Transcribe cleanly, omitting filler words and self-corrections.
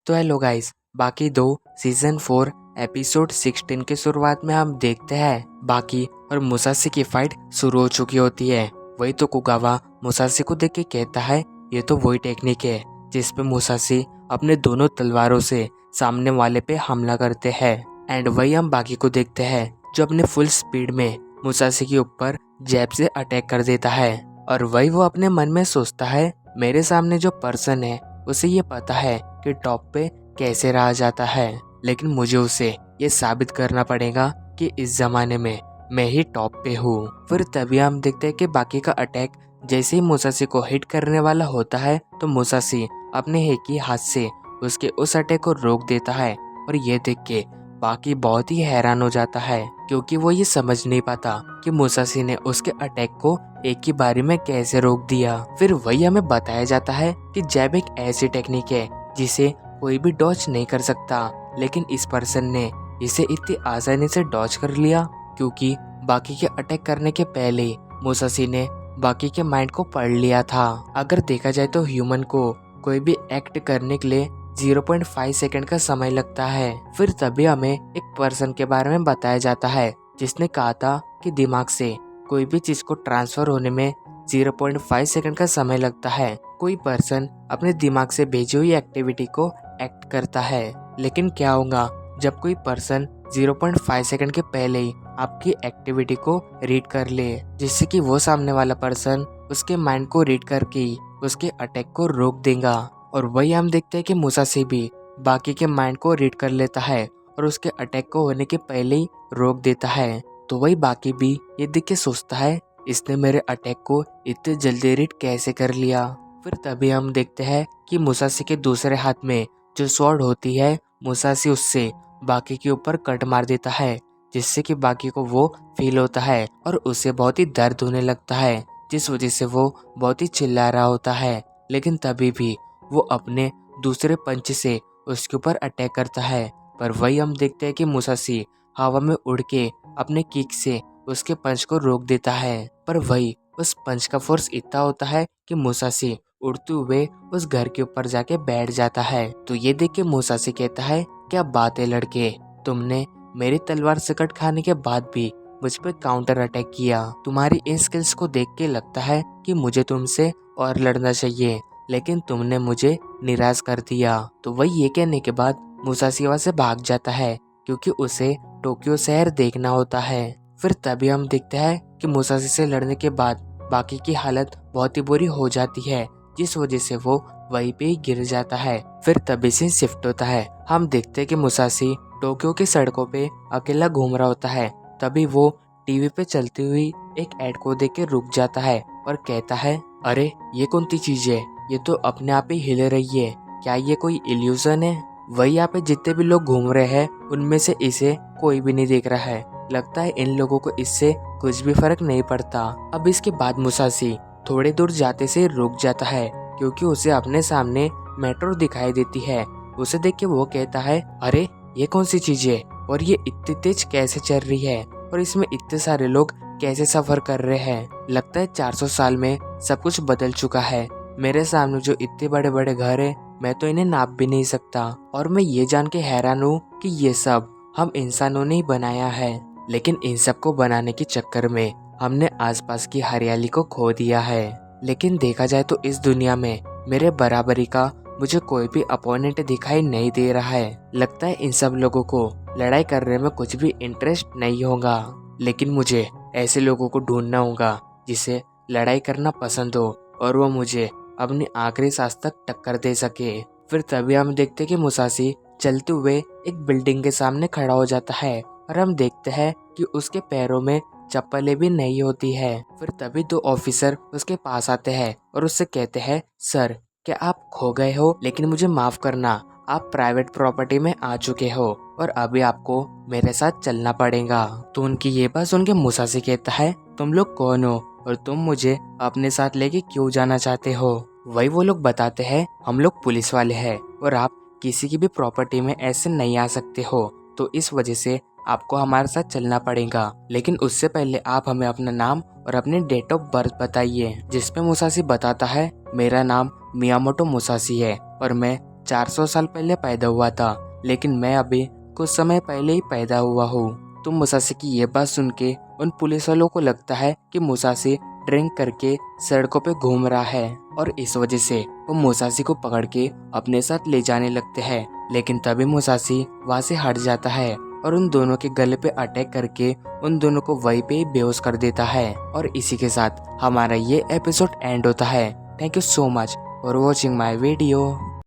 तो hello guys, बाकी दो सीजन 4 एपिसोड 16 के शुरुआत में हम देखते हैं बाकी और मुसाशी की फाइट शुरू हो चुकी होती है। वही तो कुगावा मुसाशी को देख के कहता है ये तो वही टेक्निक है जिसपे मुसाशी अपने दोनों तलवारों से सामने वाले पे हमला करते हैं। एंड वही हम बाकी को देखते हैं जो अपने फुल स्पीड में मुसाशी के ऊपर जैब से अटैक कर देता है। और वही वो अपने मन में सोचता है मेरे सामने जो पर्सन है उसे ये पता है कि टॉप पे कैसे रहा जाता है, लेकिन मुझे उसे ये साबित करना पड़ेगा कि इस जमाने में मैं ही टॉप पे हूँ। फिर तभी हम देखते हैं कि बाकी का अटैक जैसे ही मुसाशी को हिट करने वाला होता है तो मुसाशी अपने एक ही हाथ से उसके उस अटैक को रोक देता है। और ये देख के बाकी बहुत ही हैरान हो जाता है क्योंकि वो ये समझ नहीं पाता कि मुसाशी ने उसके अटैक को एक ही बारी में कैसे रोक दिया। फिर वही हमें बताया जाता है कि जैब एक ऐसी टेक्निक है जिसे कोई भी डॉज नहीं कर सकता, लेकिन इस पर्सन ने इसे इतनी आसानी से डॉज कर लिया क्योंकि बाकी के अटैक करने के पहले ही मुसाशी ने बाकी के माइंड को पढ़ लिया था। अगर देखा जाए तो ह्यूमन को कोई भी एक्ट करने के लिए 0.5 सेकंड का समय लगता है। फिर तभी हमें एक पर्सन के बारे में बताया जाता है जिसने कहा था कि दिमाग से कोई भी चीज को ट्रांसफर होने में 0.5 सेकंड का समय लगता है। कोई पर्सन अपने दिमाग से भेजी हुई एक्टिविटी को एक्ट करता है, लेकिन क्या होगा जब कोई पर्सन 0.5 सेकंड के पहले ही आपकी एक्टिविटी को रीड कर ले, जिससे कि वो सामने वाला पर्सन उसके माइंड को रीड करके ही उसके अटैक को रोक देगा। और वही हम देखते हैं कि मुसाशी भी बाकी के माइंड को रीड कर लेता है और उसके अटैक को होने के पहले ही रोक देता है। तो वही बाकी भी ये देख के सोचता है इसने मेरे अटैक को इतने जल्दी रीड कैसे कर लिया। फिर तभी हम देखते हैं कि मुसाशी के दूसरे हाथ में जो स्वॉर्ड होती है, मुसाशी उससे बाकी के ऊपर कट मार देता है, जिससे कि बाकी को वो फील होता है और उसे बहुत ही दर्द होने लगता है, जिस वजह से वो बहुत ही चिल्ला रहा होता है। लेकिन तभी भी वो अपने दूसरे पंच से उसके ऊपर अटैक करता है। पर वही हम देखते हैं कि मुसाशी हवा में उड़ के अपने किक से उसके पंच को रोक देता है। पर वही उस पंच का फोर्स इतना होता है कि मुसाशी उड़ते हुए उस घर के ऊपर जाके बैठ जाता है। तो ये देख के मुसाशी कहता है क्या बात है लड़के, तुमने मेरी तलवार से कट खाने के बाद भी मुझ पे काउंटर अटैक किया। तुम्हारी इन स्किल्स को देख के लगता है कि मुझे तुमसे और लड़ना चाहिए, लेकिन तुमने मुझे निराश कर दिया। तो वही ये कहने के बाद मुसाशी वहां से भाग जाता है क्योंकि उसे टोक्यो शहर देखना होता है। फिर तभी हम देखते हैं कि मुसाशी से लड़ने के बाद बाकी की हालत बहुत ही बुरी हो जाती है, जिस वजह से वो वहीं पे ही गिर जाता है। फिर तभी से शिफ्ट होता है। हम देखते हैं कि मुसाशी टोक्यो की सड़कों पे अकेला घूम रहा होता है। तभी वो टीवी पे चलती हुई एक एड को देख के रुक जाता है और कहता है अरे ये कौन सी चीज है, ये तो अपने आप ही हिल रही है, क्या ये कोई इल्यूजन है। वही यहाँ पे जितने भी लोग घूम रहे हैं उनमें से इसे कोई भी नहीं देख रहा है। लगता है इन लोगों को इससे कुछ भी फर्क नहीं पड़ता। अब इसके बाद मुसाशी थोड़ी दूर जाते से रुक जाता है क्योंकि उसे अपने सामने मेट्रो दिखाई देती है। उसे देख के वो कहता है अरे ये कौन सी चीज है और ये इतनी तेज कैसे चल रही है और इसमें इतने सारे लोग कैसे सफर कर रहे हैं। लगता है 400 साल में सब कुछ बदल चुका है। मेरे सामने जो इतने बड़े बड़े घर है मैं तो इन्हें नाप भी नहीं सकता। और मैं ये जान के हैरान हूँ कि ये सब हम इंसानों ने ही बनाया है, लेकिन इन सब को बनाने के चक्कर में हमने आसपास की हरियाली को खो दिया है। लेकिन देखा जाए तो इस दुनिया में मेरे बराबरी का मुझे कोई भी अपोनेंट दिखाई नहीं दे रहा है। लगता है इन सब लोगों को लड़ाई करने में कुछ भी इंटरेस्ट नहीं होगा, लेकिन मुझे ऐसे लोगों को ढूंढना होगा जिसे लड़ाई करना पसंद हो और वो मुझे अपनी आखिरी सांस तक टक्कर दे सके। फिर तभी हम देखते कि मुसाशी चलते हुए एक बिल्डिंग के सामने खड़ा हो जाता है और हम देखते हैं कि उसके पैरों में चप्पलें भी नहीं होती है। फिर तभी दो ऑफिसर उसके पास आते हैं और उससे कहते हैं सर क्या आप खो गए हो, लेकिन मुझे माफ करना, आप प्राइवेट प्रॉपर्टी में आ चुके हो और अभी आपको मेरे साथ चलना पड़ेगा। तो उनकी ये बात सुन के मुसाशी कहता है तुम लोग कौन हो और तुम मुझे अपने साथ लेके क्यों जाना चाहते हो। वही वो लोग बताते हैं हम लोग पुलिस वाले हैं और आप किसी की भी प्रॉपर्टी में ऐसे नहीं आ सकते हो, तो इस वजह से आपको हमारे साथ चलना पड़ेगा। लेकिन उससे पहले आप हमें अपना नाम और अपने डेट ऑफ बर्थ बताइए। जिसपे मुसाशी बताता है मेरा नाम मियामोटो मुसाशी है और मैं 400 साल पहले पैदा हुआ था, लेकिन मैं अभी कुछ समय पहले ही पैदा हुआ हूँ। तो मुसाशी की ये बात सुन के उन पुलिस वालों को लगता है कि मुसाशी ड्रिंक करके सड़कों पे घूम रहा है और इस वजह से वो मुसाशी को पकड़ के अपने साथ ले जाने लगते हैं। लेकिन तभी मुसाशी वहाँ से हट जाता है और उन दोनों के गले पे अटैक करके उन दोनों को वहीं पे ही बेहोश कर देता है। और इसी के साथ हमारा ये एपिसोड एंड होता है। Thank you so much for watching my video.